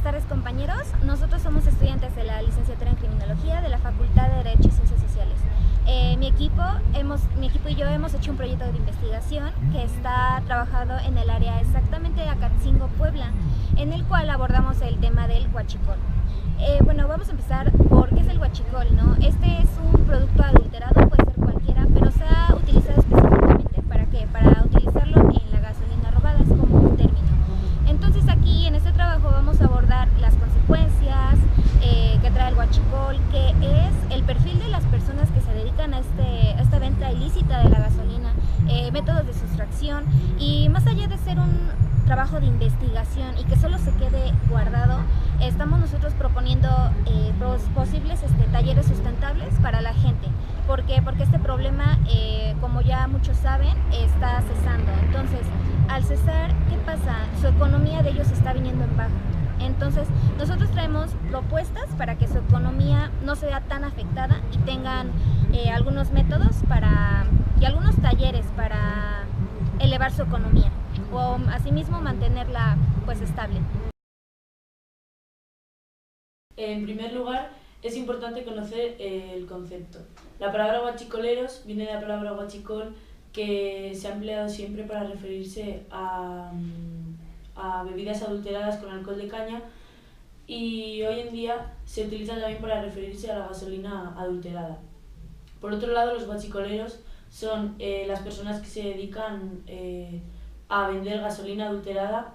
Buenas tardes, compañeros. Nosotros somos estudiantes de la licenciatura en Criminología de la Facultad de Derecho y Ciencias Sociales. Mi equipo y yo hemos hecho un proyecto de investigación que está trabajado en el área exactamente de Acatzingo, Puebla, en el cual abordamos el tema del huachicol. Bueno, vamos a empezar por qué es el huachicol, ¿no? Este es un producto adulterado, puede ser cualquiera, pero se ha utilizado específicamente ¿para qué? Para utilizarlo en la gasolina robada, es como un término. Entonces aquí en este trabajo vamos a abordar las consecuencias que trae el huachicol, que es el perfil de las personas que se dedican a esta venta ilícita de la gasolina, métodos de sustracción, y más allá de ser un trabajo de investigación y que solo se quede guardado, estamos nosotros proponiendo posibles talleres sustentables para la gente. ¿Por qué? Porque este problema, como ya muchos saben, está cesando. Entonces, al cesar, ¿qué pasa? Su economía de ellos está viniendo en baja. Entonces, nosotros traemos propuestas para que su economía no se vea tan afectada y tengan algunos métodos y algunos talleres para elevar su economía o asimismo mantenerla pues estable. En primer lugar, es importante conocer el concepto. La palabra huachicoleros viene de la palabra huachicol, que se ha empleado siempre para referirse a bebidas adulteradas con alcohol de caña, y hoy en día se utiliza también para referirse a la gasolina adulterada. Por otro lado, los huachicoleros son las personas que se dedican a vender gasolina adulterada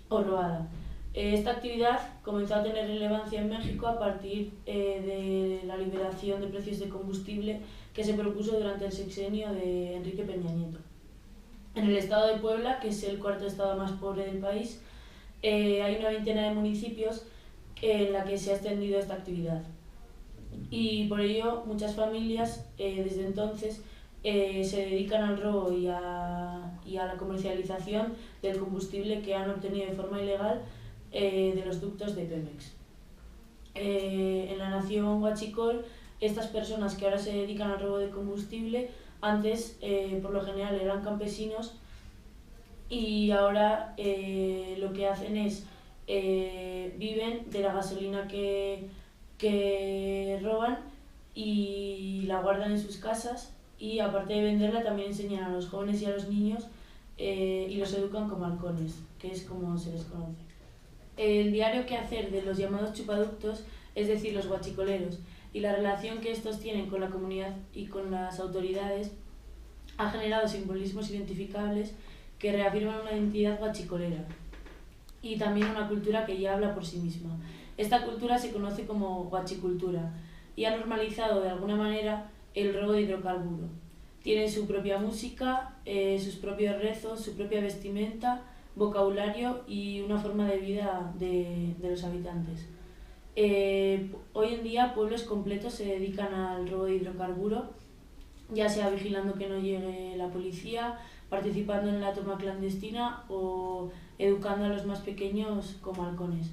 o robada. Esta actividad comenzó a tener relevancia en México a partir de la liberación de precios de combustible que se propuso durante el sexenio de Enrique Peña Nieto. En el estado de Puebla, que es el cuarto estado más pobre del país, hay una veintena de municipios en la que se ha extendido esta actividad. Y por ello muchas familias desde entonces se dedican al robo y a la comercialización del combustible que han obtenido de forma ilegal de los ductos de Pemex. En la nación huachicol, estas personas que ahora se dedican al robo de combustible, antes por lo general eran campesinos y ahora lo que hacen es viven de la gasolina que roban y la guardan en sus casas, y aparte de venderla también enseñan a los jóvenes y a los niños y los educan como halcones, que es como se les conoce. El diario quehacer de los llamados chupaductos, es decir, los huachicoleros, y la relación que estos tienen con la comunidad y con las autoridades ha generado simbolismos identificables que reafirman una identidad huachicolera y también una cultura que ya habla por sí misma. Esta cultura se conoce como huachicultura y ha normalizado de alguna manera el robo de hidrocarburo. Tiene su propia música, sus propios rezos, su propia vestimenta, vocabulario y una forma de vida de los habitantes. Hoy en día pueblos completos se dedican al robo de hidrocarburo, ya sea vigilando que no llegue la policía, participando en la toma clandestina o educando a los más pequeños como halcones.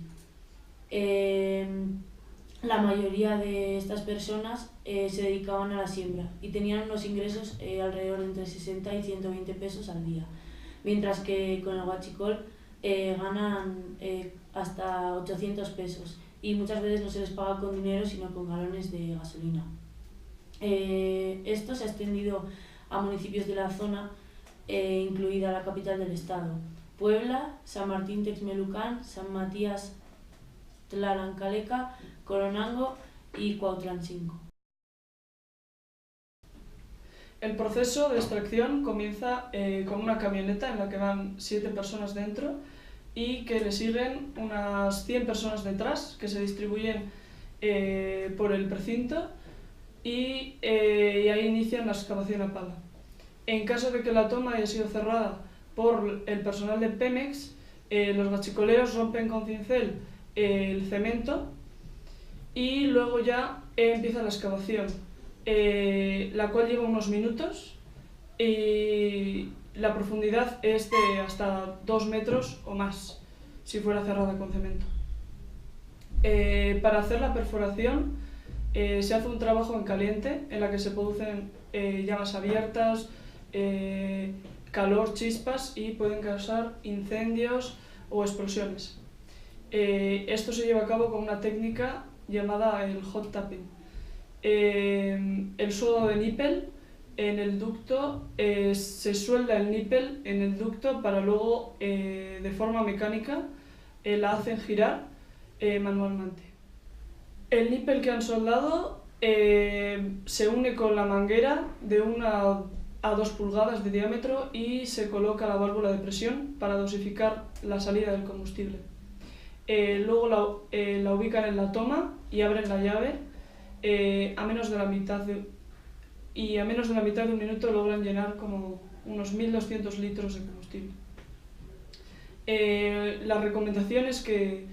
La mayoría de estas personas se dedicaban a la siembra y tenían unos ingresos alrededor de entre 60 y 120 pesos al día, mientras que con el huachicol ganan hasta 800 pesos y muchas veces no se les paga con dinero sino con galones de gasolina. Esto se ha extendido a municipios de la zona, incluida la capital del estado: Puebla, San Martín Texmelucan, San Matías Tlaxcala, Coronango y Cuautlancingo. El proceso de extracción comienza con una camioneta en la que van 7 personas dentro y que le siguen unas 100 personas detrás, que se distribuyen por el precinto, y ahí inician la excavación a pala. En caso de que la toma haya sido cerrada por el personal de Pemex, los huachicoleros rompen con cincel el cemento y luego ya empieza la excavación, la cual lleva unos minutos y la profundidad es de hasta 2 metros o más si fuera cerrada con cemento. Para hacer la perforación se hace un trabajo en caliente en la que se producen llamas abiertas, calor, chispas, y pueden causar incendios o explosiones. Esto se lleva a cabo con una técnica llamada el hot tapping. El sueldo de níquel en el ducto, se suelda el níquel en el ducto para luego, de forma mecánica, la hacen girar manualmente. El níquel que han soldado se une con la manguera de 1 a 2 pulgadas de diámetro y se coloca la válvula de presión para dosificar la salida del combustible. Luego la ubican en la toma y abren la llave. A menos de la mitad de un minuto logran llenar como unos 1200 litros de combustible. Las recomendaciones que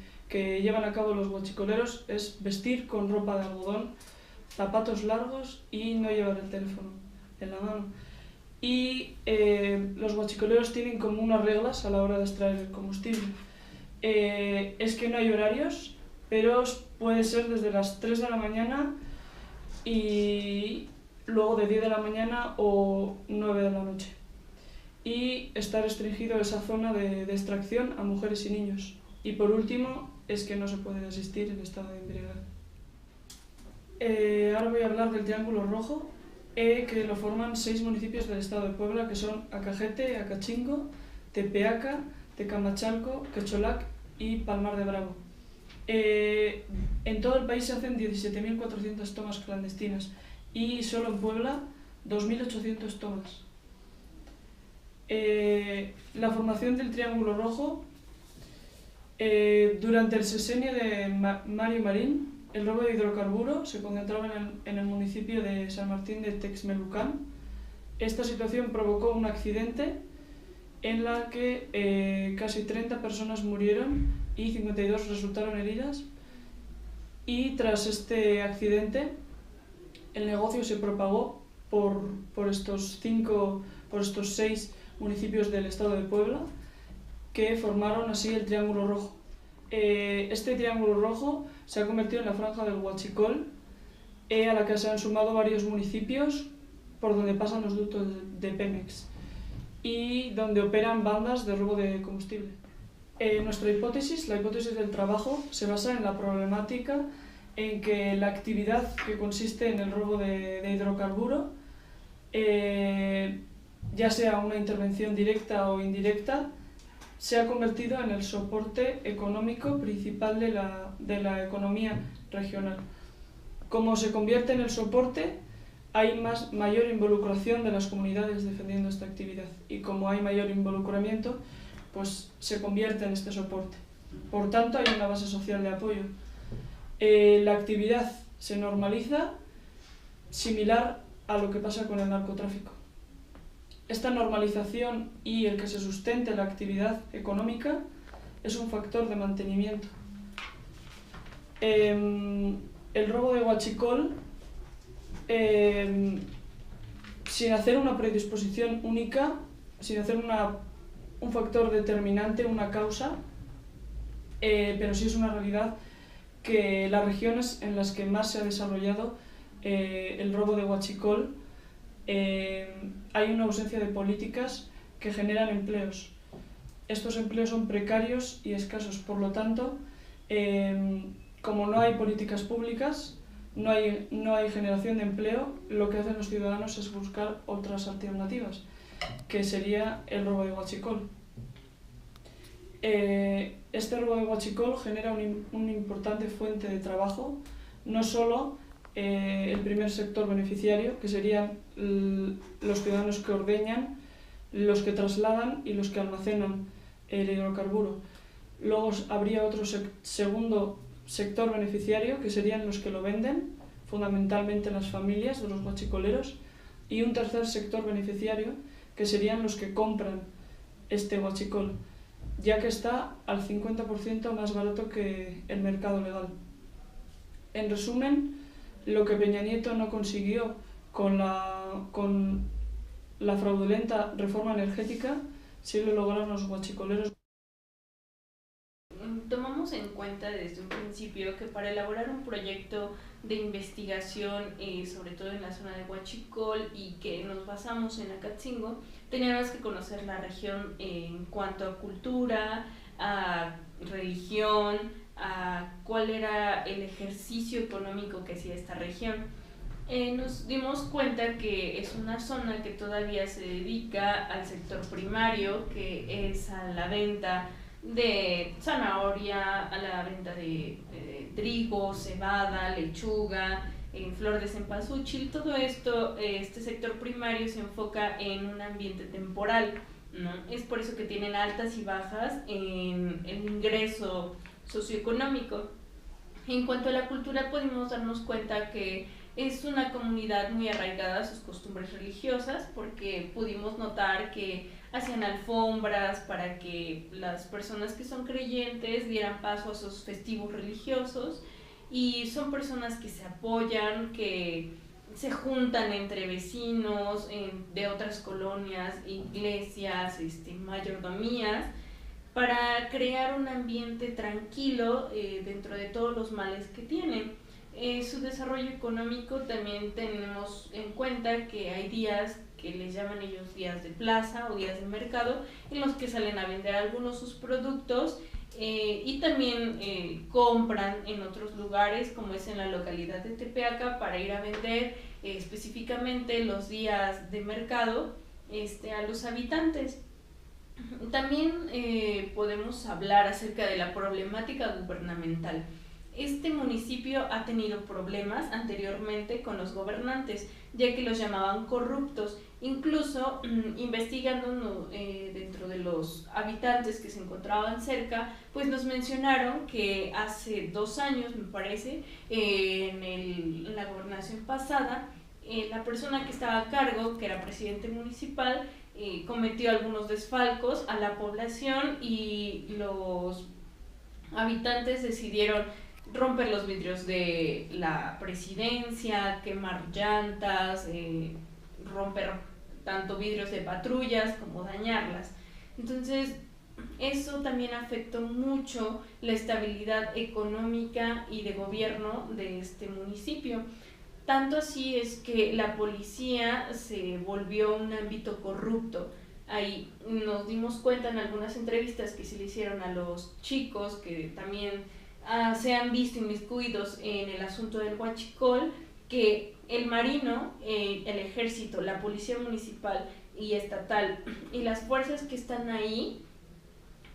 llevan a cabo los guachicoleros es vestir con ropa de algodón, zapatos largos y no llevar el teléfono en la mano. Y los guachicoleros tienen como unas reglas a la hora de extraer el combustible. Es que no hay horarios, pero puede ser desde las 3 de la mañana y luego de 10 de la mañana o 9 de la noche. Y está restringido esa zona de extracción a mujeres y niños. Y por último, es que no se puede asistir en estado de embriaguez. Ahora voy a hablar del Triángulo Rojo, que lo forman 6 municipios del estado de Puebla, que son Acajete, Acachingo, Tepeaca, Tecamachalco, Quecholac y Palmar de Bravo. En todo el país se hacen 17.400 tomas clandestinas y solo en Puebla 2.800 tomas. La formación del Triángulo Rojo, durante el sexenio de Mario Marín, el robo de hidrocarburo se concentraba en el municipio de San Martín de Texmelucan. Esta situación provocó un accidente en la que casi 30 personas murieron y 52 resultaron heridas. Y tras este accidente, el negocio se propagó por estos 6 municipios del estado de Puebla, que formaron así el Triángulo Rojo. Este Triángulo Rojo se ha convertido en la franja del Huachicol, a la que se han sumado varios municipios por donde pasan los ductos de Pemex y donde operan bandas de robo de combustible. Nuestra hipótesis, la hipótesis del trabajo, se basa en la problemática en que la actividad que consiste en el robo de hidrocarburo, ya sea una intervención directa o indirecta, se ha convertido en el soporte económico principal de la economía regional. Como se convierte en el soporte, hay mayor involucración de las comunidades defendiendo esta actividad, y como hay mayor involucramiento, pues se convierte en este soporte. Por tanto, hay una base social de apoyo. La actividad se normaliza, similar a lo que pasa con el narcotráfico. Esta normalización y el que se sustente la actividad económica es un factor de mantenimiento. El robo de huachicol, sin hacer una predisposición única, sin hacer un factor determinante, una causa, pero sí es una realidad que las regiones en las que más se ha desarrollado el robo de huachicol, hay una ausencia de políticas que generan empleos. Estos empleos son precarios y escasos, por lo tanto, como no hay políticas públicas, no hay generación de empleo, lo que hacen los ciudadanos es buscar otras alternativas, que sería el robo de huachicol. Este robo de huachicol genera una importante fuente de trabajo, no solo el primer sector beneficiario, que serían los ciudadanos que ordeñan, los que trasladan y los que almacenan el hidrocarburo. Luego habría otro segundo sector beneficiario, que serían los que lo venden, fundamentalmente las familias de los huachicoleros, y un tercer sector beneficiario, que serían los que compran este huachicol, ya que está al 50% más barato que el mercado legal. En resumen, lo que Peña Nieto no consiguió con la fraudulenta reforma energética, sí lo lograron los huachicoleros. Tomamos en cuenta desde un principio que para elaborar un proyecto de investigación, sobre todo en la zona de Huachicol, y que nos basamos en Acatzingo, teníamos que conocer la región en cuanto a cultura, a religión, a cuál era el ejercicio económico que hacía esta región. Nos dimos cuenta que es una zona que todavía se dedica al sector primario, que es a la venta de zanahoria, a la venta de trigo, cebada, lechuga, flor de cempasúchil. Todo esto, este sector primario se enfoca en un ambiente temporal, ¿no? Es por eso que tienen altas y bajas en el ingreso socioeconómico. En cuanto a la cultura, pudimos darnos cuenta que es una comunidad muy arraigada a sus costumbres religiosas, porque pudimos notar que hacían alfombras para que las personas que son creyentes dieran paso a sus festivos religiosos, y son personas que se apoyan, que se juntan entre vecinos de otras colonias, iglesias, mayordomías, para crear un ambiente tranquilo dentro de todos los males que tienen. Su desarrollo económico también tenemos en cuenta que hay días que les llaman ellos días de plaza o días de mercado, en los que salen a vender algunos sus productos y también compran en otros lugares, como es en la localidad de Tepeaca, para ir a vender específicamente los días de mercado a los habitantes. También podemos hablar acerca de la problemática gubernamental. Este municipio ha tenido problemas anteriormente con los gobernantes, ya que los llamaban corruptos. Incluso investigando dentro de los habitantes que se encontraban cerca, pues nos mencionaron que hace 2 años, me parece, en la gobernación pasada, la persona que estaba a cargo, que era presidente municipal, cometió algunos desfalcos a la población, y los habitantes decidieron romper los vidrios de la presidencia, quemar llantas, romper tanto vidrios de patrullas como dañarlas. Entonces, eso también afectó mucho la estabilidad económica y de gobierno de este municipio. Tanto así es que la policía se volvió un ámbito corrupto. Ahí nos dimos cuenta en algunas entrevistas que se le hicieron a los chicos que también se han visto inmiscuidos en el asunto del huachicol, que el marino, el ejército, la policía municipal y estatal y las fuerzas que están ahí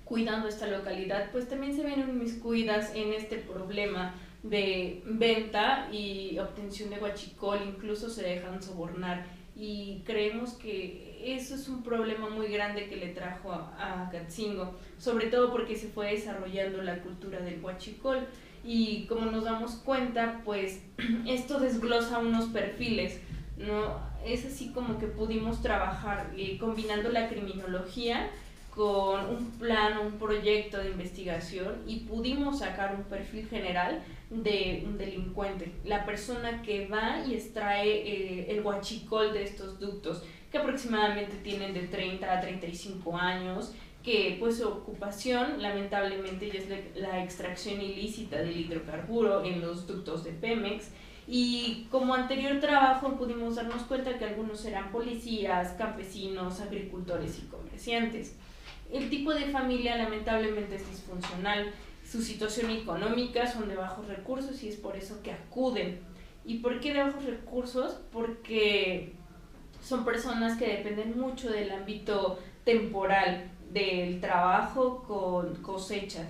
cuidando esta localidad, pues también se ven inmiscuidas en este problema de venta y obtención de huachicol, incluso se dejan sobornar, y creemos que eso es un problema muy grande que le trajo a Catzingo, sobre todo porque se fue desarrollando la cultura del huachicol, y como nos damos cuenta, pues esto desglosa unos perfiles, ¿no? Es así como que pudimos trabajar combinando la criminología con un plan, un proyecto de investigación, y pudimos sacar un perfil general de un delincuente, la persona que va y extrae el huachicol de estos ductos, que aproximadamente tienen de 30 a 35 años, que pues su ocupación lamentablemente ya es la extracción ilícita del hidrocarburo en los ductos de Pemex. Y como anterior trabajo pudimos darnos cuenta que algunos eran policías, campesinos, agricultores y comerciantes. El tipo de familia lamentablemente es disfuncional, su situación económica son de bajos recursos, y es por eso que acuden. ¿Y por qué de bajos recursos? Porque son personas que dependen mucho del ámbito temporal, del trabajo con cosechas.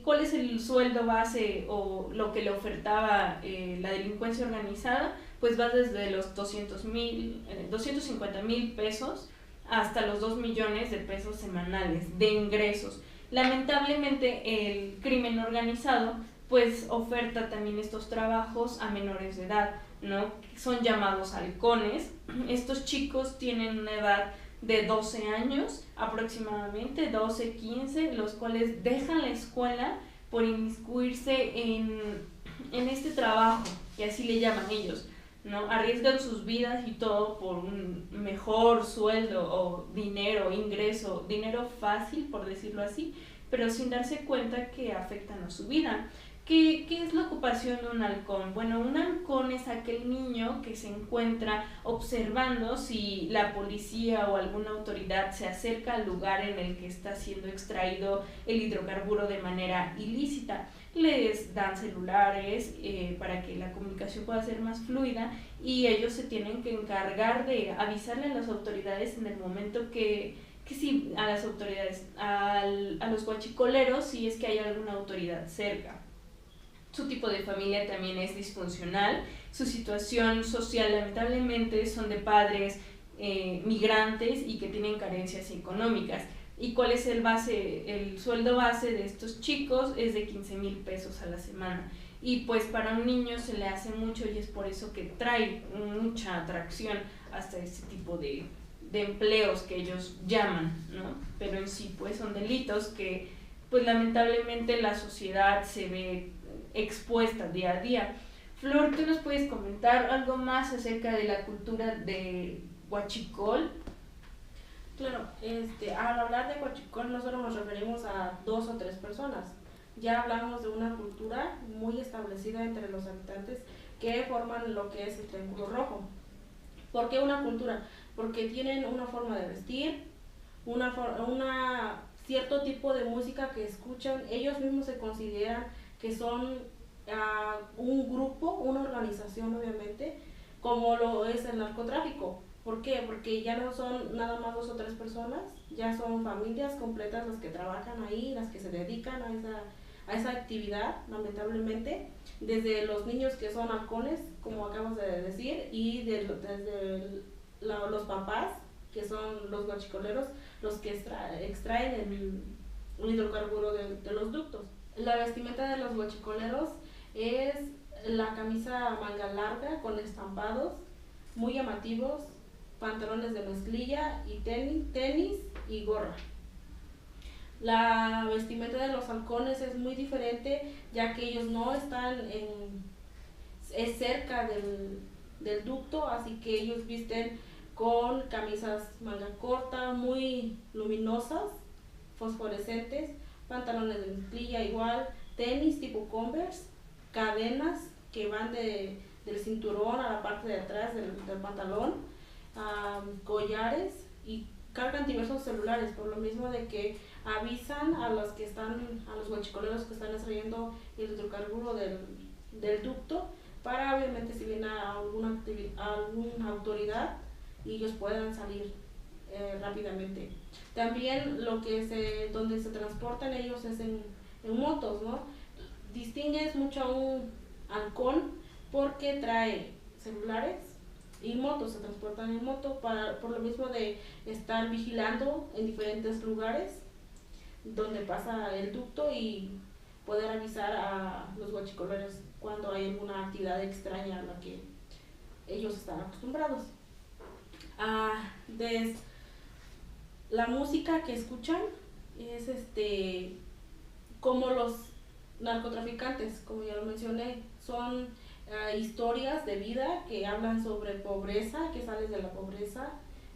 ¿Cuál es el sueldo base o lo que le ofertaba la delincuencia organizada? Pues va desde los 250,000 pesos hasta los 2 millones de pesos semanales de ingresos. Lamentablemente el crimen organizado pues oferta también estos trabajos a menores de edad, ¿no? Son llamados halcones. Estos chicos tienen una edad de 12 años aproximadamente, 12, 15, los cuales dejan la escuela por inmiscuirse en este trabajo, que así le llaman ellos, ¿no? Arriesgan sus vidas y todo por un mejor sueldo o dinero, ingreso, dinero fácil, por decirlo así, pero sin darse cuenta que afectan a su vida. ¿Qué es la ocupación de un halcón? Bueno, un halcón es aquel niño que se encuentra observando si la policía o alguna autoridad se acerca al lugar en el que está siendo extraído el hidrocarburo de manera ilícita. Les dan celulares para que la comunicación pueda ser más fluida y ellos se tienen que encargar de avisarle a las autoridades en el momento que sí, a las autoridades, a los guachicoleros, si es que hay alguna autoridad cerca. Su tipo de familia también es disfuncional, su situación social lamentablemente son de padres migrantes y que tienen carencias económicas. ¿Y cuál es el sueldo base de estos chicos? Es de 15,000 pesos a la semana. Y pues para un niño se le hace mucho y es por eso que trae mucha atracción hasta este tipo de empleos que ellos llaman, ¿no? Pero en sí pues son delitos que pues lamentablemente la sociedad se ve expuesta día a día. Flor, ¿tú nos puedes comentar algo más acerca de la cultura de Huachicol? Claro, al hablar de Huachicol no solo nos referimos a 2 o 3 personas, ya hablamos de una cultura muy establecida entre los habitantes que forman lo que es el Triángulo Rojo. ¿Por qué una cultura? Porque tienen una forma de vestir, cierto tipo de música que escuchan, ellos mismos se consideran que son un grupo, una organización obviamente, como lo es el narcotráfico. ¿Por qué? Porque ya no son nada más 2 o 3 personas, ya son familias completas las que trabajan ahí, las que se dedican a esa actividad, lamentablemente, desde los niños que son halcones, como acabas de decir, y desde los papás, que son los guachicoleros, los que extraen el hidrocarburo de los ductos. La vestimenta de los guachicoleros es la camisa manga larga con estampados muy llamativos, pantalones de mezclilla y tenis y gorra. La vestimenta de los halcones es muy diferente, ya que ellos no están cerca del ducto, así que ellos visten con camisas manga corta, muy luminosas, fosforescentes, pantalones de mezclilla igual, tenis tipo Converse, cadenas que van del cinturón a la parte de atrás del pantalón, collares, y cargan diversos celulares, por lo mismo de que avisan a los guachicoleros que están extrayendo el hidrocarburo del ducto, para obviamente si viene alguna autoridad y ellos puedan salir rápidamente. También donde se transportan ellos es en motos, ¿no? Distingues mucho a un halcón porque trae celulares y motos, se transportan en moto por lo mismo de estar vigilando en diferentes lugares donde pasa el ducto y poder avisar a los guachicoleros cuando hay alguna actividad extraña a la que ellos están acostumbrados. La música que escuchan es como los narcotraficantes, como ya lo mencioné, son historias de vida que hablan sobre pobreza, que sales de la pobreza,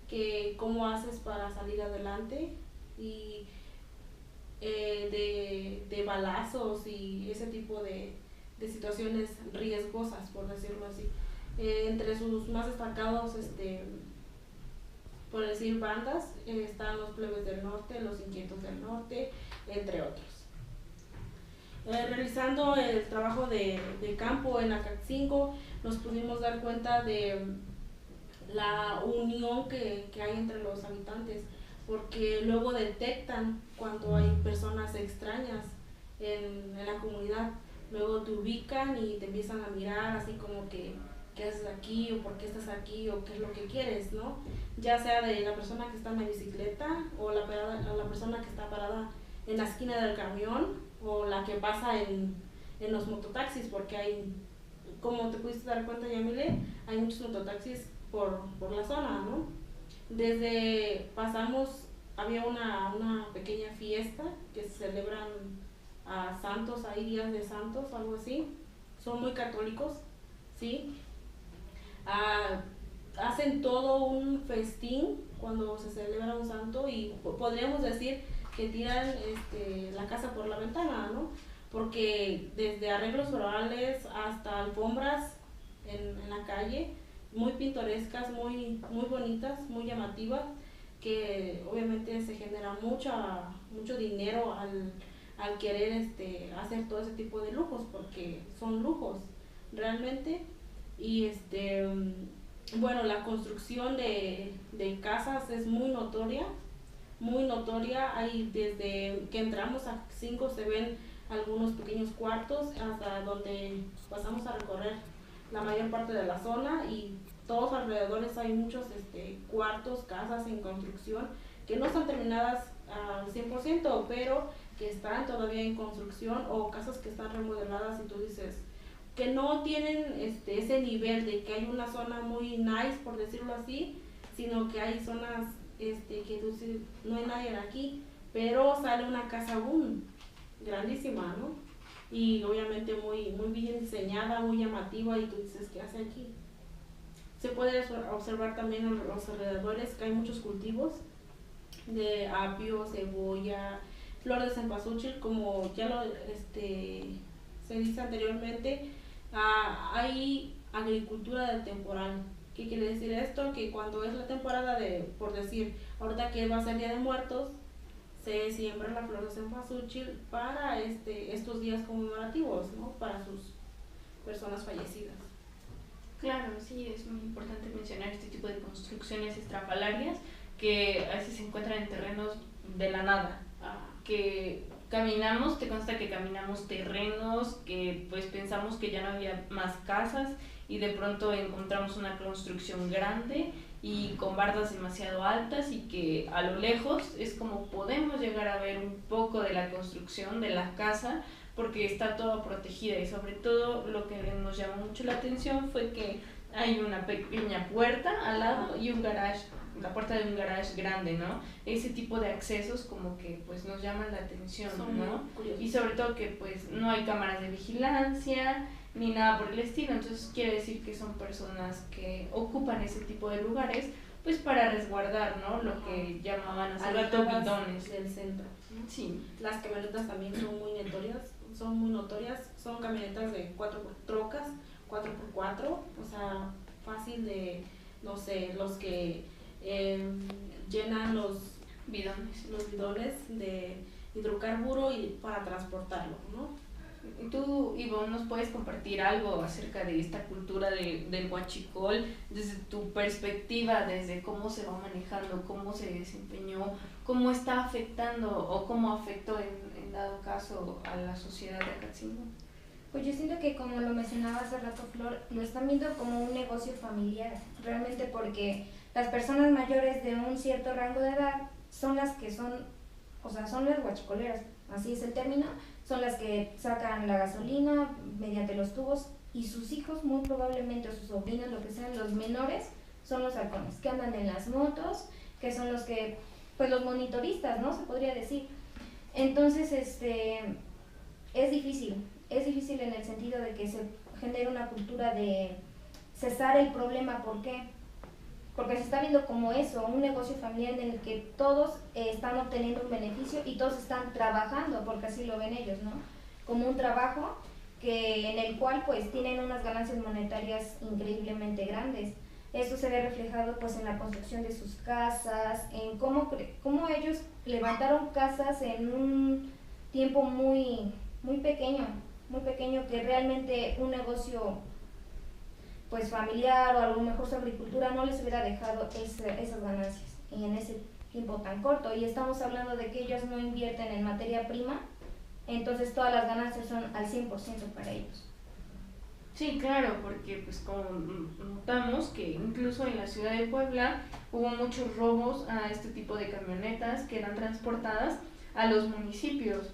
que cómo haces para salir adelante, y de balazos y ese tipo de situaciones riesgosas, por decirlo así. Entre sus más destacados, por decir bandas, están los Plebes del Norte, los Inquietos del Norte, entre otros. Realizando el trabajo de campo en Acatzingo, nos pudimos dar cuenta de la unión que hay entre los habitantes, porque luego detectan cuando hay personas extrañas en la comunidad, luego te ubican y te empiezan a mirar así como que ¿qué haces aquí? O ¿por qué estás aquí? O ¿qué es lo que quieres? ¿No? Ya sea de la persona que está en la bicicleta o la persona que está parada en la esquina del camión, o la que pasa en los mototaxis, porque hay, como te pudiste dar cuenta, Yamile, hay muchos mototaxis por la zona, ¿no? Había una pequeña fiesta que se celebran a santos, hay días de santos, algo así, son muy católicos, ¿sí? Hacen todo un festín cuando se celebra un santo, y podríamos decir que tiran la casa por la ventana, ¿no? porque desde arreglos florales hasta alfombras en la calle, muy pintorescas, muy bonitas, muy llamativas, que obviamente se genera mucho dinero al querer hacer todo ese tipo de lujos, porque son lujos realmente. Y bueno, la construcción de casas es muy notoria, hay desde que entramos a 5 se ven algunos pequeños cuartos hasta donde pasamos a recorrer la mayor parte de la zona, y todos alrededores hay muchos cuartos, casas en construcción que no están terminadas al 100%, pero que están todavía en construcción, o casas que están remodeladas y tú dices que no tienen ese nivel de que hay una zona muy nice, por decirlo así, sino que hay zonas que tú dices, no hay nadie aquí, pero sale una casa boom, grandísima, ¿no? Y obviamente muy bien diseñada, muy llamativa, y tú dices, ¿qué hace aquí? Se puede observar también en los alrededores que hay muchos cultivos de apio, cebolla, flor de cempasúchil, como ya se dice anteriormente. Hay agricultura de temporal. ¿Qué quiere decir esto? Que cuando es la temporada de, por decir, ahorita que va a ser Día de Muertos, se siembra la flor de cempasúchil para estos días conmemorativos, ¿no? Para sus personas fallecidas. Claro, sí, es muy importante mencionar este tipo de construcciones estrafalarias que a veces se encuentran en terrenos de la nada, que caminamos, te consta que caminamos terrenos que pues pensamos que ya no había más casas, y de pronto encontramos una construcción grande y con bardas demasiado altas, y que a lo lejos es como podemos llegar a ver un poco de la construcción de la casa, porque está toda protegida. Y sobre todo lo que nos llamó mucho la atención fue que hay una pequeña puerta al lado y un garage, la puerta de un garage grande, ¿no? Ese tipo de accesos como que pues nos llaman la atención, ¿no? Y sobre todo que pues no hay cámaras de vigilancia ni nada por el estilo, entonces quiere decir que son personas que ocupan ese tipo de lugares pues para resguardar, ¿no? Lo que llamaban hace rato bidones del centro, ¿no? Sí. Las camionetas también son muy notorias, son camionetas de 4x4, o sea, fácil de, no sé, los que llenan los bidones de hidrocarburo y para transportarlo, ¿no? Tú, Ivonne, ¿nos puedes compartir algo acerca de esta cultura del huachicol desde tu perspectiva, desde cómo se va manejando, cómo se desempeñó, cómo está afectando o cómo afectó en dado caso a la sociedad de Acatzingo? Pues yo siento que, como lo mencionaba hace rato Flor, lo están viendo como un negocio familiar, realmente, porque las personas mayores de un cierto rango de edad son las que son las huachicoleras, así es el término, son las que sacan la gasolina mediante los tubos, y sus hijos muy probablemente, o sus sobrinos, lo que sean, los menores, son los halcones, que andan en las motos, que son los que, pues los monitoristas, ¿no? Se podría decir. Entonces, es difícil en el sentido de que se genere una cultura de cesar el problema. ¿Por qué? Porque se está viendo como eso, un negocio familiar en el que todos están obteniendo un beneficio y todos están trabajando, porque así lo ven ellos, ¿no? Como un trabajo en el cual pues tienen unas ganancias monetarias increíblemente grandes. Esto se ve reflejado pues en la construcción de sus casas, en cómo ellos levantaron casas en un tiempo muy pequeño, que realmente un negocio pues familiar o a lo mejor su agricultura no les hubiera dejado esas ganancias en ese tiempo tan corto. Y estamos hablando de que ellos no invierten en materia prima, entonces todas las ganancias son al 100% para ellos. Sí, claro, porque pues como notamos que incluso en la ciudad de Puebla hubo muchos robos a este tipo de camionetas que eran transportadas a los municipios.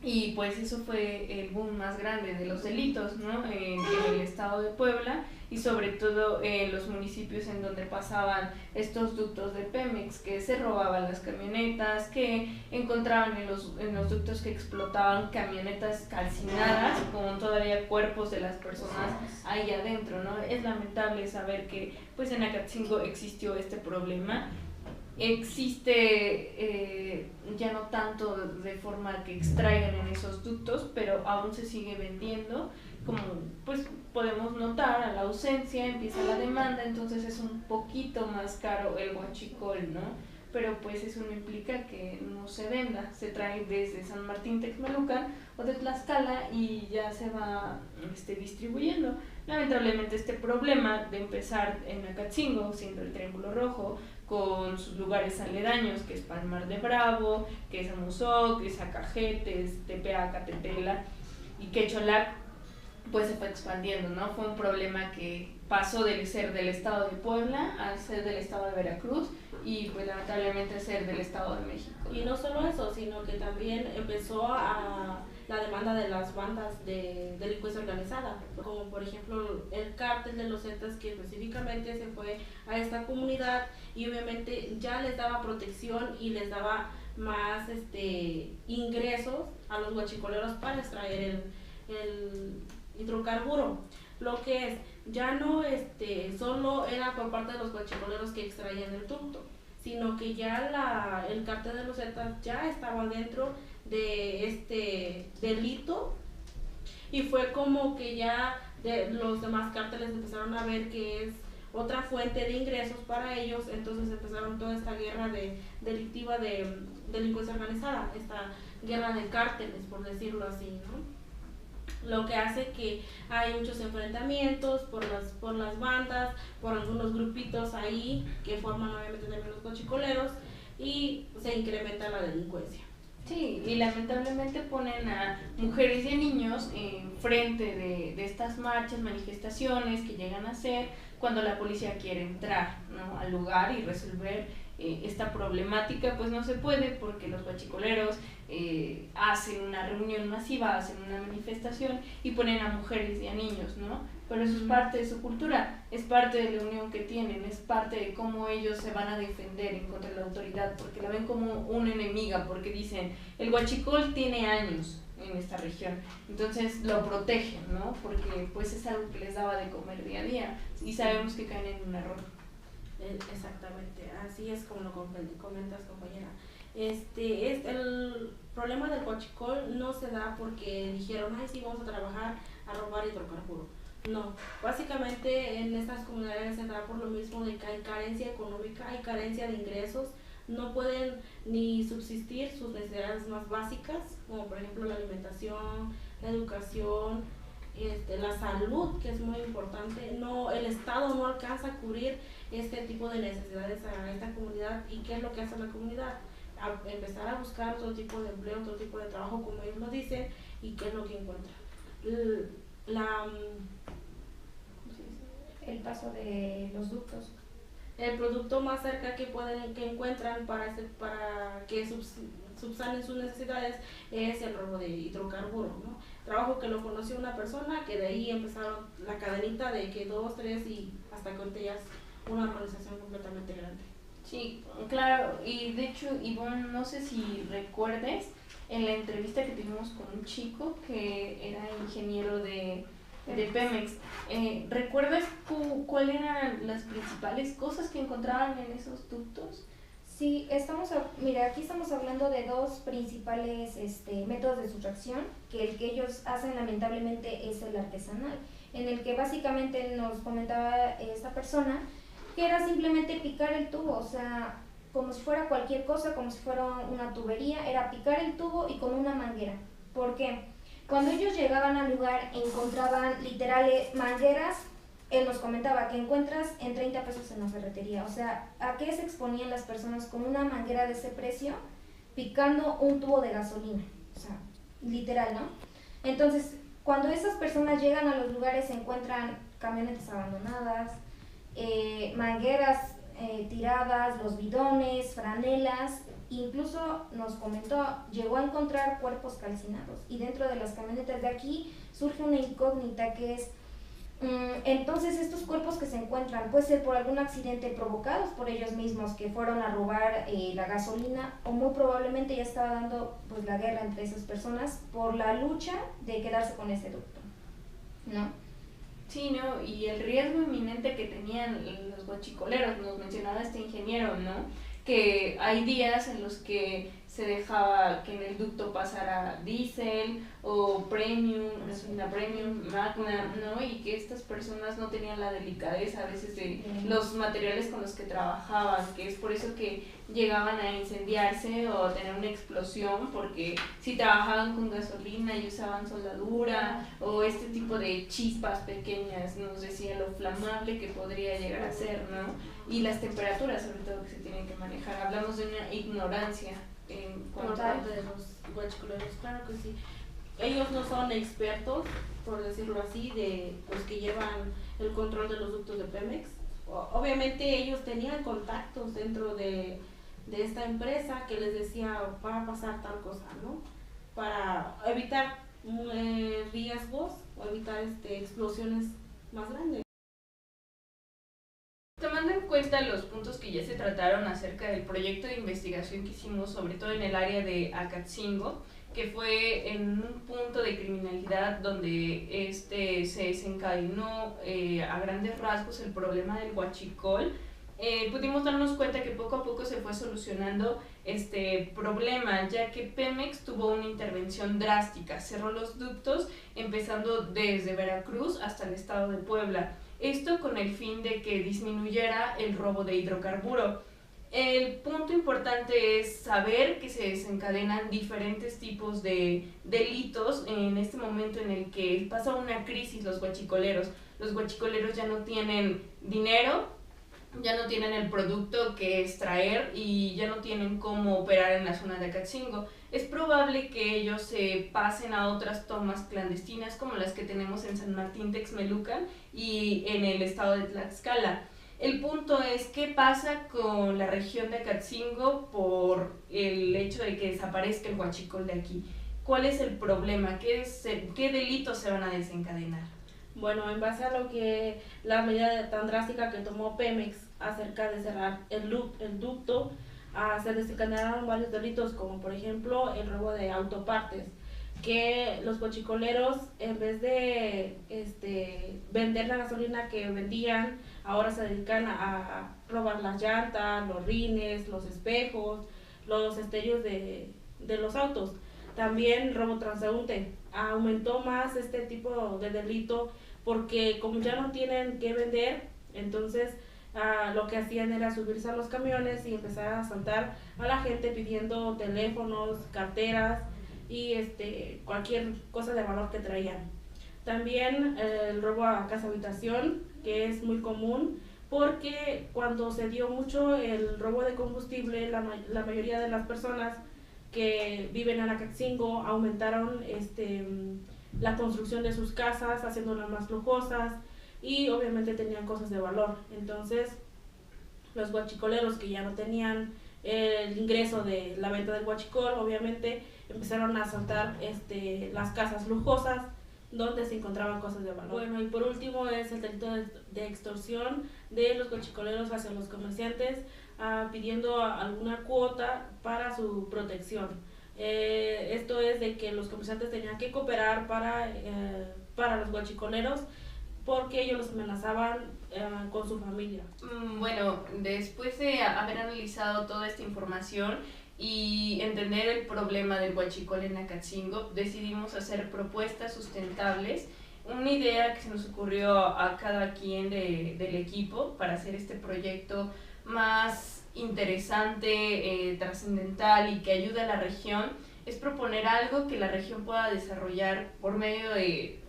Y pues eso fue el boom más grande de los delitos, ¿no? En el estado de Puebla, y sobre todo en los municipios en donde pasaban estos ductos de Pemex, que se robaban las camionetas, que encontraban en los ductos que explotaban camionetas calcinadas con todavía cuerpos de las personas ahí adentro, ¿no? Es lamentable saber que pues en Acatzingo existió este problema. existe ya no tanto de forma que extraigan en esos ductos, pero aún se sigue vendiendo. Como pues podemos notar, a la ausencia empieza la demanda, entonces es un poquito más caro el huachicol, ¿no? Pero pues eso no implica que no se venda, se trae desde San Martín Texmelucan o de Tlaxcala y ya se va distribuyendo. Lamentablemente este problema de empezar en Acatzingo, siendo el Triángulo Rojo, con sus lugares aledaños, que es Palmar de Bravo, que es Amuzoc, que es Acajetes, Tepeaca, Tetela y Quecholac, pues se fue expandiendo, ¿no? Fue un problema que pasó de ser del estado de Puebla a ser del estado de Veracruz y pues lamentablemente ser del estado de México. Y no solo eso, sino que también empezó a la demanda de las bandas de delincuencia organizada, como por ejemplo el cártel de los Zetas, que específicamente se fue a esta comunidad y obviamente ya les daba protección y les daba más ingresos a los huachicoleros para extraer el hidrocarburo. Lo que es, ya no solo era por parte de los huachicoleros que extraían el ducto, sino que ya el cártel de los Zetas ya estaba dentro de este delito y fue como que ya los demás cárteles empezaron a ver que es otra fuente de ingresos para ellos, entonces empezaron toda esta guerra delictiva de delincuencia organizada, esta guerra de cárteles, por decirlo así, ¿no? Lo que hace que hay muchos enfrentamientos por las bandas, por algunos grupitos ahí que forman obviamente también los huachicoleros y se incrementa la delincuencia. Sí, y lamentablemente ponen a mujeres y a niños en frente de estas marchas, manifestaciones que llegan a hacer cuando la policía quiere entrar, ¿no?, al lugar y resolver esta problemática. Pues no se puede porque los huachicoleros hacen una reunión masiva, hacen una manifestación y ponen a mujeres y a niños, ¿no? Pero eso es parte de su cultura, es parte de la unión que tienen, es parte de cómo ellos se van a defender en contra de la autoridad, porque la ven como una enemiga, porque dicen, el huachicol tiene años en esta región, entonces lo protegen, ¿no? Porque pues es algo que les daba de comer día a día y sabemos que caen en un error. Exactamente, así es como lo comentas, compañera. El problema del huachicol no se da porque dijeron, ay, sí, vamos a trabajar a robar hidrocarburo. No, básicamente en estas comunidades se da por lo mismo de que hay carencia económica, hay carencia de ingresos, no pueden ni subsistir sus necesidades más básicas, como por ejemplo la alimentación, la educación, la salud, que es muy importante. No, el Estado no alcanza a cubrir este tipo de necesidades a esta comunidad. ¿Y qué es lo que hace la comunidad? Empezar a buscar otro tipo de empleo, otro tipo de trabajo, como ellos lo dicen, y qué es lo que encuentran. El paso de los ductos. El producto más cerca que encuentran para que subsanen sus necesidades es el robo de hidrocarburo, ¿no? Trabajo que lo conoció una persona, que de ahí empezaron la cadenita de que 2, 3 y hasta que ya es una organización completamente grande. Sí, claro, y de hecho, Ivonne, no sé si recuerdes en la entrevista que tuvimos con un chico que era ingeniero de Pemex, ¿recuerdas cuáles eran las principales cosas que encontraban en esos ductos? Sí, mira, aquí estamos hablando de dos principales métodos de sustracción, que el que ellos hacen lamentablemente es el artesanal, en el que básicamente nos comentaba esta persona que era simplemente picar el tubo, o sea, como si fuera cualquier cosa, como si fuera una tubería, era picar el tubo y con una manguera. ¿Por qué? Cuando ellos llegaban al lugar encontraban literales mangueras. Él nos comentaba que encuentras en 30 pesos en la ferretería. O sea, ¿a qué se exponían las personas con una manguera de ese precio picando un tubo de gasolina? O sea, literal, ¿no? Entonces, cuando esas personas llegan a los lugares se encuentran camionetas abandonadas, mangueras tiradas, los bidones, franelas. Incluso nos comentó, llegó a encontrar cuerpos calcinados. Y dentro de las camionetas de aquí surge una incógnita que es, entonces estos cuerpos que se encuentran puede ser por algún accidente provocados por ellos mismos que fueron a robar la gasolina, o muy probablemente ya estaba dando pues la guerra entre esas personas por la lucha de quedarse con ese ducto, ¿no? Sí, ¿no? Y el riesgo inminente que tenían los huachicoleros, nos mencionaba este ingeniero, ¿no? que hay días en los que se dejaba que en el ducto pasara diésel o premium, gasolina premium, magna, ¿no? Y que estas personas no tenían la delicadeza a veces de los materiales con los que trabajaban, que es por eso que llegaban a incendiarse o a tener una explosión, porque si trabajaban con gasolina y usaban soldadura o este tipo de chispas pequeñas, nos decía lo flamable que podría llegar a ser, ¿no? Y las temperaturas sobre todo que se tienen que manejar. Hablamos de una ignorancia en Por cuanto parte de los guachicoleros, claro que sí. Ellos no son expertos, por decirlo así, de los que llevan el control de los ductos de Pemex. Obviamente ellos tenían contactos dentro de esta empresa que les decía va a pasar tal cosa, ¿no? Para evitar riesgos o evitar explosiones más grandes. Tomando en cuenta los puntos que ya se trataron acerca del proyecto de investigación que hicimos, sobre todo en el área de Acatzingo, que fue en un punto de criminalidad donde se desencadenó a grandes rasgos el problema del huachicol, pudimos darnos cuenta que poco a poco se fue solucionando este problema, ya que Pemex tuvo una intervención drástica, cerró los ductos empezando desde Veracruz hasta el estado de Puebla. Esto con el fin de que disminuyera el robo de hidrocarburo. El punto importante es saber que se desencadenan diferentes tipos de delitos en este momento en el que pasa una crisis los guachicoleros. Los guachicoleros ya no tienen dinero, ya no tienen el producto que extraer y ya no tienen cómo operar en la zona de Acatzingo. Es probable que ellos se pasen a otras tomas clandestinas como las que tenemos en San Martín Texmelucan y en el estado de Tlaxcala. El punto es qué pasa con la región de Acatzingo por el hecho de que desaparezca el huachicol de aquí. ¿Cuál es el problema? ¿Qué delitos se van a desencadenar? Bueno, en base a lo que la medida tan drástica que tomó Pemex acerca de cerrar el ducto, se desencadenaron varios delitos, como por ejemplo el robo de autopartes, que los guachicoleros en vez de vender la gasolina que vendían, ahora se dedican a robar las llantas, los rines, los espejos, los estéreos de los autos. También robo transeúnte, aumentó más este tipo de delito porque como ya no tienen que vender, entonces lo que hacían era subirse a los camiones y empezar a asaltar a la gente pidiendo teléfonos, carteras y cualquier cosa de valor que traían. También el robo a casa habitación, que es muy común porque cuando se dio mucho el robo de combustible, la mayoría de las personas que viven en Acatzingo aumentaron la construcción de sus casas, haciéndolas más lujosas y obviamente tenían cosas de valor. Entonces los guachicoleros que ya no tenían el ingreso de la venta del huachicol, obviamente empezaron a asaltar las casas lujosas donde se encontraban cosas de valor. Bueno, y por último es el delito de extorsión de los guachicoleros hacia los comerciantes, pidiendo alguna cuota para su protección. Esto es de que los comerciantes tenían que cooperar para los guachicoleros porque ellos los amenazaban con su familia. Bueno, después de haber analizado toda esta información y entender el problema del huachicol en Acatzingo, decidimos hacer propuestas sustentables, una idea que se nos ocurrió a cada quien del equipo para hacer este proyecto más interesante, trascendental y que ayude a la región, es proponer algo que la región pueda desarrollar por medio de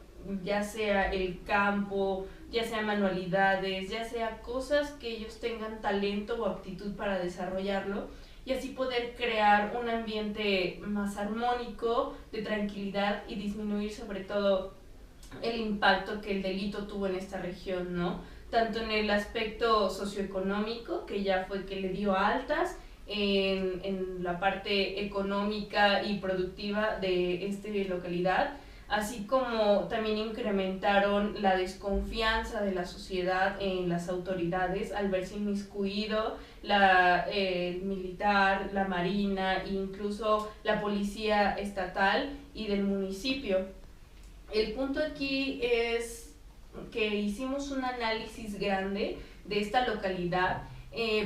ya sea el campo, ya sea manualidades, ya sea cosas que ellos tengan talento o aptitud para desarrollarlo y así poder crear un ambiente más armónico, de tranquilidad y disminuir sobre todo el impacto que el delito tuvo en esta región, ¿no? Tanto en el aspecto socioeconómico, que ya fue que le dio altas, en la parte económica y productiva de esta localidad, así como también incrementaron la desconfianza de la sociedad en las autoridades al verse inmiscuido el militar, la marina e incluso la policía estatal y del municipio. El punto aquí es que hicimos un análisis grande de esta localidad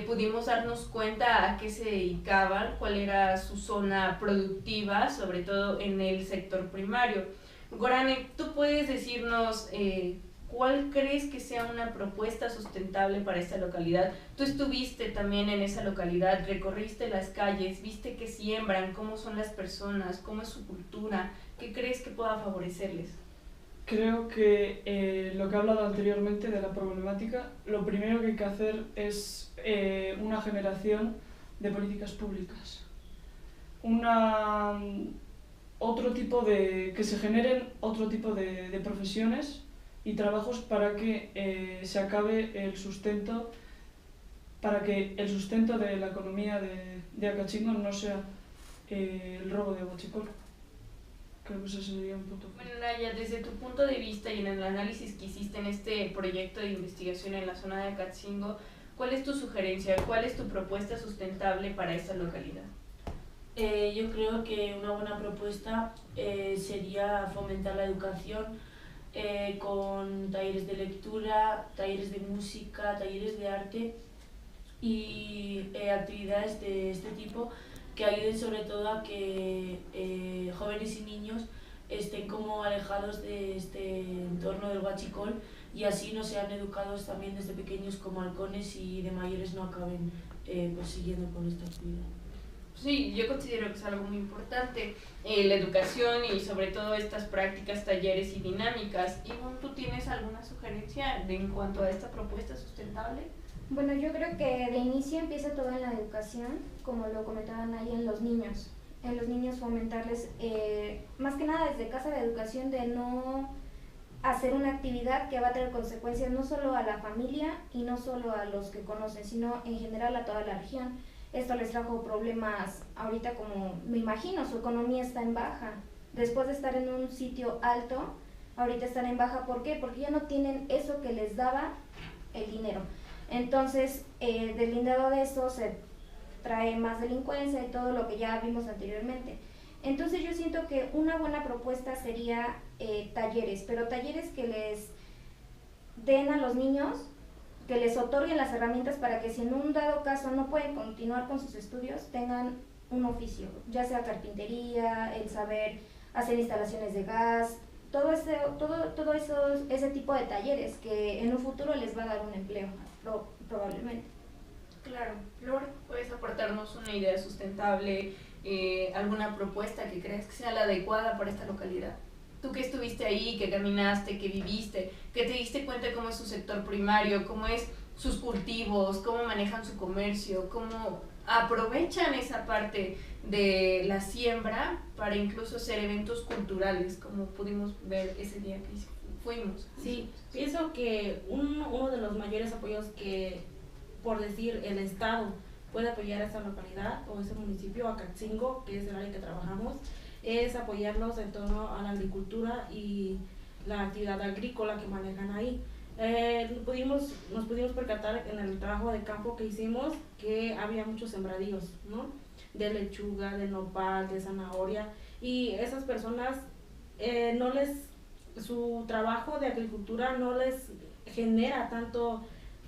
pudimos darnos cuenta a qué se dedicaban, cuál era su zona productiva, sobre todo en el sector primario. Gorane, ¿tú puedes decirnos cuál crees que sea una propuesta sustentable para esta localidad? Tú estuviste también en esa localidad, recorriste las calles, viste qué siembran, cómo son las personas, cómo es su cultura, ¿qué crees que pueda favorecerles? Creo que lo que he hablado anteriormente de la problemática, lo primero que hay que hacer es una generación de políticas públicas. Que se generen otro tipo de profesiones y trabajos para que se acabe el sustento, para que el sustento de la economía de Acatzingo no sea el robo de huachicol. Creo que ese sería un punto. Bueno, Naya, desde tu punto de vista y en el análisis que hiciste en este proyecto de investigación en la zona de Acatzingo, ¿cuál es tu sugerencia? ¿Cuál es tu propuesta sustentable para esta localidad? Yo creo que una buena propuesta sería fomentar la educación con talleres de lectura, talleres de música, talleres de arte y actividades de este tipo que ayuden sobre todo a que jóvenes y niños estén como alejados de este entorno del huachicol y así no sean educados también desde pequeños como halcones y de mayores no acaben pues siguiendo con esta actividad. Sí, yo considero que es algo muy importante, la educación y sobre todo estas prácticas, talleres y dinámicas. Ivonne, ¿tú tienes alguna sugerencia en cuanto a esta propuesta sustentable? Bueno, yo creo que de inicio empieza todo en la educación, como lo comentaban ahí en los niños. En los niños fomentarles, más que nada desde casa, la educación de no hacer una actividad que va a tener consecuencias no solo a la familia y no solo a los que conocen, sino en general a toda la región. Esto les trajo problemas ahorita, como me imagino, su economía está en baja. Después de estar en un sitio alto, ahorita están en baja. ¿Por qué? Porque ya no tienen eso que les daba el dinero. Entonces, deslindado de eso, se trae más delincuencia y todo lo que ya vimos anteriormente. Entonces yo siento que una buena propuesta sería talleres, pero talleres que les den a los niños, que les otorguen las herramientas para que si en un dado caso no pueden continuar con sus estudios, tengan un oficio, ya sea carpintería, el saber hacer instalaciones de gas, todo ese tipo de talleres que en un futuro les va a dar un empleo, probablemente. Claro, Flor, ¿puedes aportarnos una idea sustentable, alguna propuesta que creas que sea la adecuada para esta localidad? Tú que estuviste ahí, que caminaste, que viviste, que te diste cuenta cómo es su sector primario, cómo es sus cultivos, cómo manejan su comercio, cómo aprovechan esa parte de la siembra para incluso hacer eventos culturales, como pudimos ver ese día que fuimos. Sí, pienso que uno de los mayores apoyos que, por decir, el Estado puede apoyar a esta localidad o ese municipio, Acatzingo, que es el área que trabajamos, es apoyarlos en torno a la agricultura y la actividad agrícola que manejan ahí. Nos pudimos percatar en el trabajo de campo que hicimos que había muchos sembradíos, ¿no? De lechuga, de nopal, de zanahoria, y esas personas su trabajo de agricultura no les genera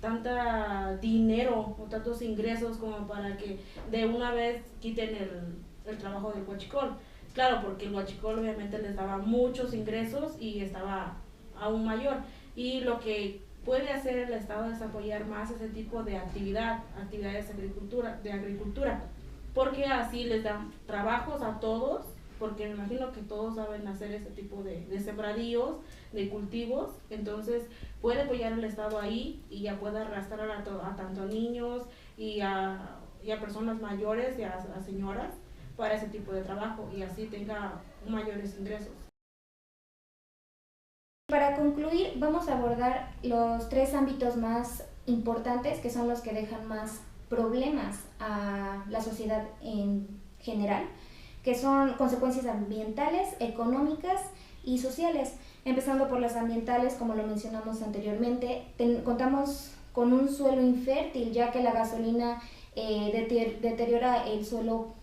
tanta dinero o tantos ingresos como para que de una vez quiten el trabajo del huachicol. Claro, porque el huachicol obviamente les daba muchos ingresos y estaba aún mayor. Y lo que puede hacer el Estado es apoyar más ese tipo de actividades de agricultura, porque así les dan trabajos a todos, porque me imagino que todos saben hacer ese tipo de sembradíos, de cultivos. Entonces puede apoyar el Estado ahí y ya puede arrastrar a tanto niños y a personas mayores y a señoras para ese tipo de trabajo y así tenga mayores ingresos. Para concluir, vamos a abordar los 3 ámbitos más importantes, que son los que dejan más problemas a la sociedad en general, que son consecuencias ambientales, económicas y sociales. Empezando por las ambientales, como lo mencionamos anteriormente, contamos con un suelo infértil, ya que la gasolina deteriora el suelo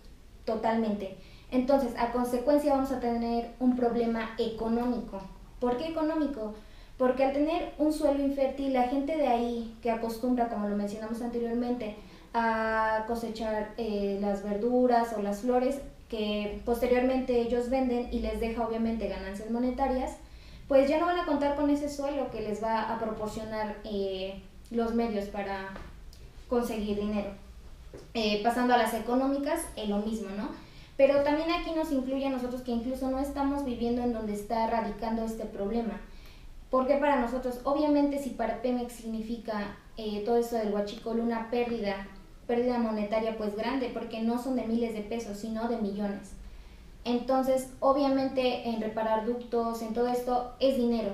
totalmente. Entonces, a consecuencia vamos a tener un problema económico. ¿Por qué económico? porque al tener un suelo infértil, la gente de ahí que acostumbra, como lo mencionamos anteriormente, a cosechar las verduras o las flores que posteriormente ellos venden y les deja obviamente ganancias monetarias, pues ya no van a contar con ese suelo que les va a proporcionar los medios para conseguir dinero. Pasando a las económicas, lo mismo, ¿no? Pero también aquí nos incluye a nosotros que incluso no estamos viviendo en donde está radicando este problema. Porque para nosotros, obviamente si para Pemex significa todo eso del huachicol una pérdida monetaria pues grande, porque no son de miles de pesos, sino de millones. Entonces, obviamente en reparar ductos, en todo esto, es dinero.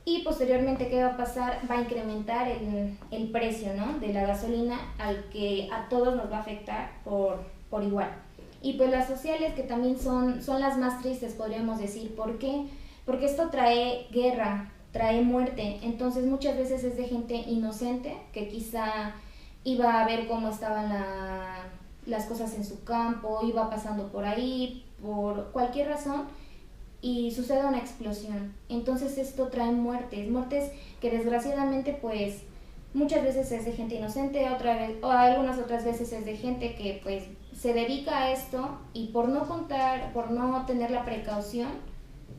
Y posteriormente, ¿qué va a pasar? Va a incrementar el precio, ¿no?, de la gasolina, al que a todos nos va a afectar por igual. Y pues las sociales, que también son las más tristes, podríamos decir. ¿Por qué? Porque esto trae guerra, trae muerte. Entonces muchas veces es de gente inocente que quizá iba a ver cómo estaban las cosas en su campo, iba pasando por ahí, por cualquier razón, y sucede una explosión. Entonces esto trae muertes que desgraciadamente pues muchas veces es de gente inocente, o algunas otras veces es de gente que pues se dedica a esto y por no tener la precaución,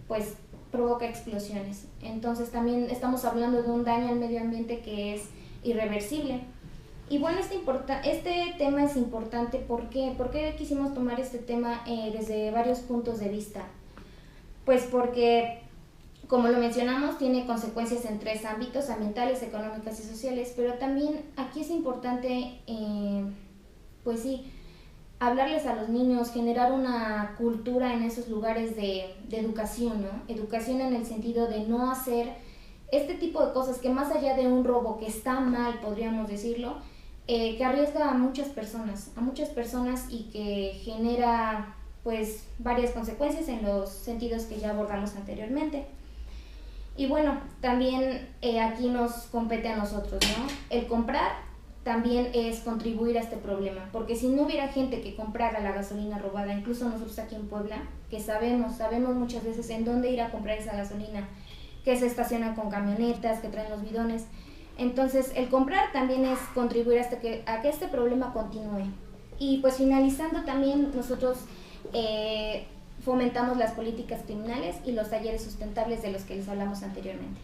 pues provoca explosiones. Entonces también estamos hablando de un daño al medio ambiente que es irreversible. Y bueno, este tema es importante. ¿Por qué? ¿Por qué quisimos tomar este tema desde varios puntos de vista? Pues porque, como lo mencionamos, tiene consecuencias en 3 ámbitos: ambientales, económicas y sociales, pero también aquí es importante, pues sí, hablarles a los niños, generar una cultura en esos lugares de educación, ¿no? Educación en el sentido de no hacer este tipo de cosas que, más allá de un robo que está mal, podríamos decirlo, que arriesga a muchas personas y que genera pues varias consecuencias en los sentidos que ya abordamos anteriormente. Y bueno, también aquí nos compete a nosotros, ¿no? El comprar también es contribuir a este problema, porque si no hubiera gente que comprara la gasolina robada, incluso nosotros aquí en Puebla, que sabemos muchas veces en dónde ir a comprar esa gasolina, que se estacionan con camionetas, que traen los bidones. Entonces, el comprar también es contribuir a que este problema continúe. Y pues finalizando, también nosotros fomentamos las políticas criminales y los talleres sustentables de los que les hablamos anteriormente.